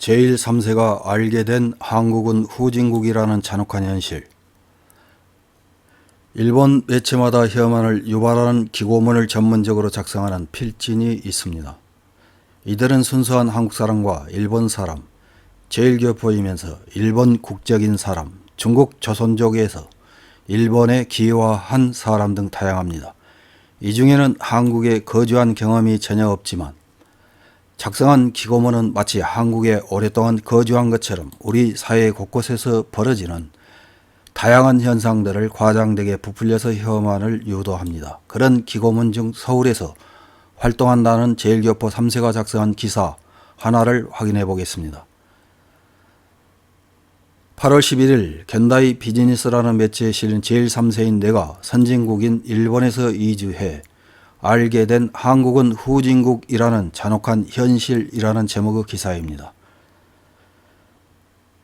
제1 3세가 알게 된 한국은 후진국이라는 잔혹한 현실. 일본 매체마다 혐한을 유발하는 기고문을 전문적으로 작성하는 필진이 있습니다. 이들은 순수한 한국사람과 일본사람, 제1교포이면서 일본 국적인 사람, 중국 조선족에서 일본에 기여한 사람 등 다양합니다. 이 중에는 한국에 거주한 경험이 전혀 없지만 작성한 기고문은 마치 한국에 오랫동안 거주한 것처럼 우리 사회 곳곳에서 벌어지는 다양한 현상들을 과장되게 부풀려서 혐한을 유도합니다. 그런 기고문 중 서울에서 활동한다는 제1교포 3세가 작성한 기사 하나를 확인해 보겠습니다. 8월 11일 겐다이 비즈니스라는 매체에 실린 제1 3세인 내가 선진국인 일본에서 이주해 알게 된 한국은 후진국이라는 잔혹한 현실이라는 제목의 기사입니다.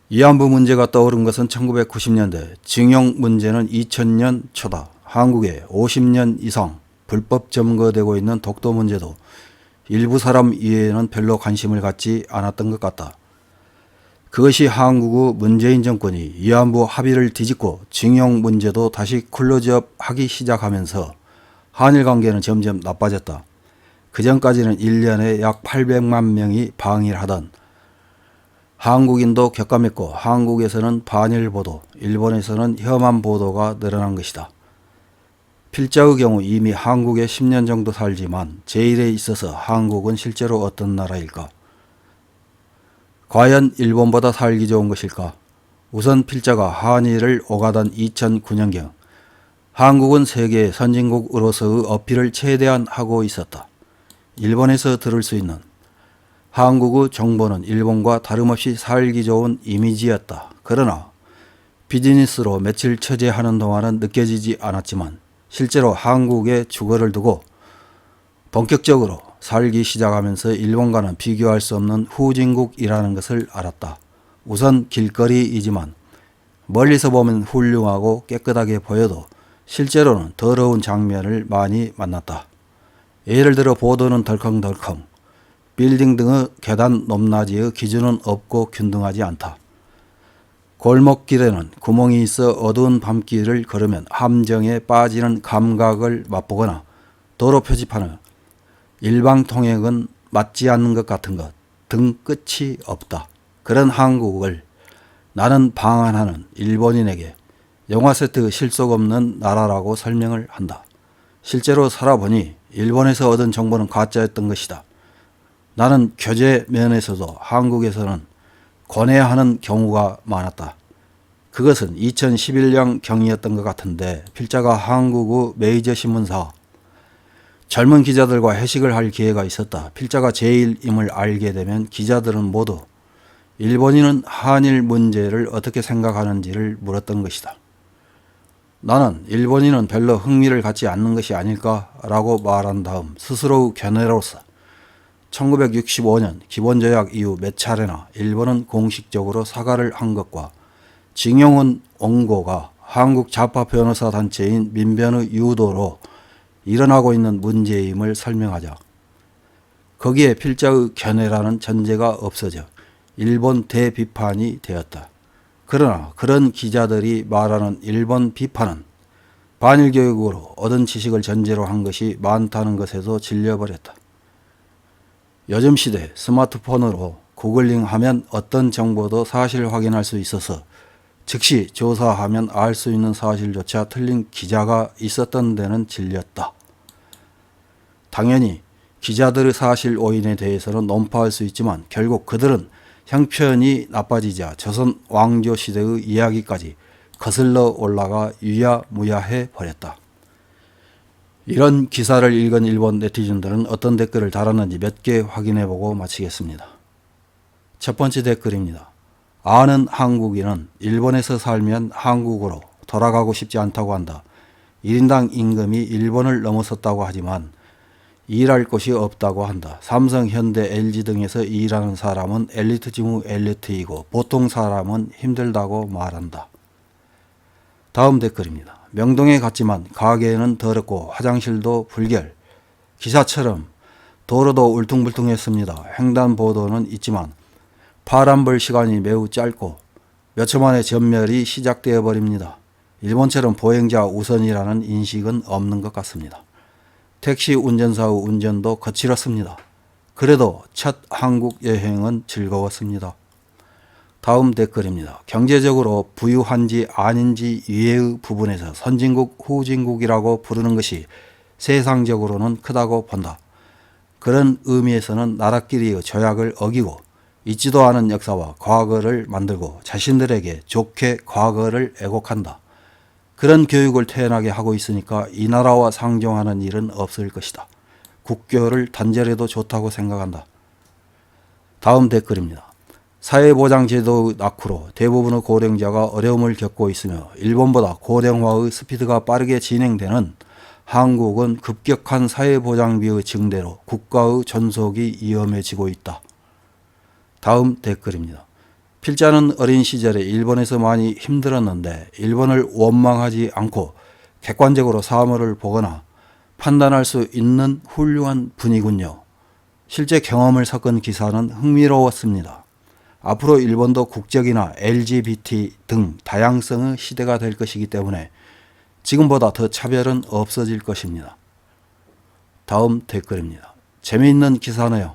위안부 문제가 떠오른 것은 1990년대, 징용 문제는 2000년 초다. 한국에 50년 이상 불법 점거되고 있는 독도 문제도 일부 사람 이외에는 별로 관심을 갖지 않았던 것 같다. 그것이 한국의 문재인 정권이 위안부 합의를 뒤집고 징용 문제도 다시 클로즈업 하기 시작하면서 한일 관계는 점점 나빠졌다. 그전까지는 1년에 약 800만 명이 방일하던 한국인도 격감했고 한국에서는 반일 보도, 일본에서는 혐한 보도가 늘어난 것이다. 필자의 경우 이미 한국에 10년 정도 살지만 제1에 있어서 한국은 실제로 어떤 나라일까? 과연 일본보다 살기 좋은 것일까? 우선 필자가 한일을 오가던 2009년경 한국은 세계 선진국으로서의 어필을 최대한 하고 있었다. 일본에서 들을 수 있는 한국의 정보는 일본과 다름없이 살기 좋은 이미지였다. 그러나 비즈니스로 며칠 처제하는 동안은 느껴지지 않았지만 실제로 한국에 주거를 두고 본격적으로 살기 시작하면서 일본과는 비교할 수 없는 후진국이라는 것을 알았다. 우선 길거리이지만 멀리서 보면 훌륭하고 깨끗하게 보여도 실제로는 더러운 장면을 많이 만났다. 예를 들어 보도는 덜컹덜컹, 빌딩 등의 계단 높낮이의 기준은 없고 균등하지 않다. 골목길에는 구멍이 있어 어두운 밤길을 걸으면 함정에 빠지는 감각을 맛보거나 도로 표지판에 일방통행은 맞지 않는 것 같은 것 등 끝이 없다. 그런 한국을 나는 방한하는 일본인에게 영화 세트 실속 없는 나라라고 설명을 한다. 실제로 살아보니 일본에서 얻은 정보는 가짜였던 것이다. 나는 교제 면에서도 한국에서는 권해하는 경우가 많았다. 그것은 2011년 경이었던 것 같은데 필자가 한국의 메이저 신문사 젊은 기자들과 회식을 할 기회가 있었다. 필자가 제1임을 알게 되면 기자들은 모두 일본인은 한일 문제를 어떻게 생각하는지를 물었던 것이다. 나는 일본인은 별로 흥미를 갖지 않는 것이 아닐까라고 말한 다음 스스로의 견해로서 1965년 기본조약 이후 몇 차례나 일본은 공식적으로 사과를 한 것과 징용훈 옹고가 한국 좌파 변호사 단체인 민변의 유도로 일어나고 있는 문제임을 설명하자 거기에 필자의 견해라는 전제가 없어져 일본 대비판이 되었다. 그러나 그런 기자들이 말하는 일본 비판은 반일 교육으로 얻은 지식을 전제로 한 것이 많다는 것에도 질려버렸다. 요즘 시대 스마트폰으로 구글링하면 어떤 정보도 사실 확인할 수 있어서 즉시 조사하면 알 수 있는 사실조차 틀린 기자가 있었던 데는 질렸다. 당연히 기자들의 사실 오인에 대해서는 논파할 수 있지만 결국 그들은 형편이 나빠지자 조선 왕조 시대의 이야기까지 거슬러 올라가 유야무야해 버렸다. 이런 기사를 읽은 일본 네티즌들은 어떤 댓글을 달았는지 몇 개 확인해보고 마치겠습니다. 첫 번째 댓글입니다. 아는 한국인은 일본에서 살면 한국으로 돌아가고 싶지 않다고 한다. 1인당 임금이 일본을 넘어섰다고 하지만 일할 곳이 없다고 한다. 삼성, 현대, LG 등에서 일하는 사람은 엘리트 중의 엘리트이고 보통 사람은 힘들다고 말한다. 다음 댓글입니다. 명동에 갔지만 가게는 더럽고 화장실도 불결. 기사처럼 도로도 울퉁불퉁했습니다. 횡단보도는 있지만 파란불 시간이 매우 짧고 몇 초 만에 전멸이 시작되어 버립니다. 일본처럼 보행자 우선이라는 인식은 없는 것 같습니다. 택시 운전사의 운전도 거칠었습니다. 그래도 첫 한국 여행은 즐거웠습니다. 다음 댓글입니다. 경제적으로 부유한지 아닌지 이해의 부분에서 선진국, 후진국이라고 부르는 것이 세상적으로는 크다고 본다. 그런 의미에서는 나라끼리의 조약을 어기고 있지도 않은 역사와 과거를 만들고 자신들에게 좋게 과거를 애곡한다. 그런 교육을 태어나게 하고 있으니까 이 나라와 상종하는 일은 없을 것이다. 국교를 단절해도 좋다고 생각한다. 다음 댓글입니다. 사회보장제도의 낙후로 대부분의 고령자가 어려움을 겪고 있으며 일본보다 고령화의 스피드가 빠르게 진행되는 한국은 급격한 사회보장비의 증대로 국가의 존속이 위험해지고 있다. 다음 댓글입니다. 필자는 어린 시절에 일본에서 많이 힘들었는데 일본을 원망하지 않고 객관적으로 사물을 보거나 판단할 수 있는 훌륭한 분이군요. 실제 경험을 섞은 기사는 흥미로웠습니다. 앞으로 일본도 국적이나 LGBT 등 다양성의 시대가 될 것이기 때문에 지금보다 더 차별은 없어질 것입니다. 다음 댓글입니다. 재미있는 기사네요.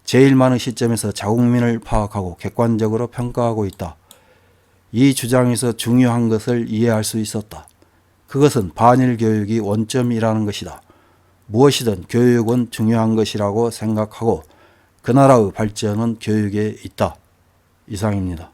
제일 많은 시점에서 자국민을 파악하고 객관적으로 평가하고 있다. 이 주장에서 중요한 것을 이해할 수 있었다. 그것은 반일 교육이 원점이라는 것이다. 무엇이든 교육은 중요한 것이라고 생각하고 그 나라의 발전은 교육에 있다. 이상입니다.